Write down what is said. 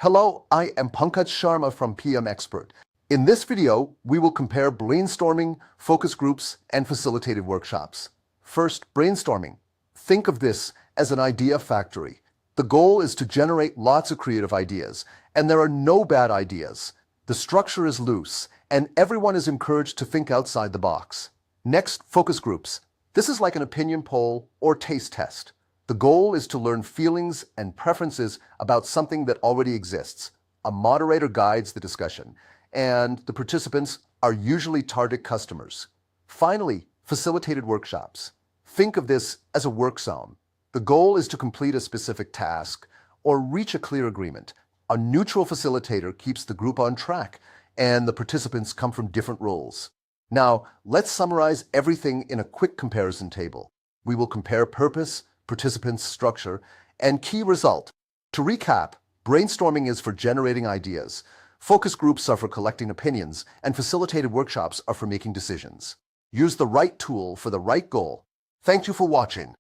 Hello, I am Pankaj Sharma from PM Expert. In this video, we will compare brainstorming, focus groups, and facilitated workshops. First, brainstorming. Think of this as an idea factory. The goal is to generate lots of creative ideas, and there are no bad ideas. The structure is loose, and everyone is encouraged to think outside the box. Next, focus groups. This is like an opinion poll or taste test. The goal is to learn feelings and preferences about something that already exists. A moderator guides the discussion, and the participants are usually target customers. Finally, facilitated workshops. Think of this as a work zone. The goal is to complete a specific task or reach a clear agreement. A neutral facilitator keeps the group on track, and the participants come from different roles. Now, let's summarize everything in a quick comparison table. We will compare purpose, participants' structure, and key result. To recap, brainstorming is for generating ideas, focus groups are for collecting opinions, and facilitated workshops are for making decisions. Use the right tool for the right goal. Thank you for watching.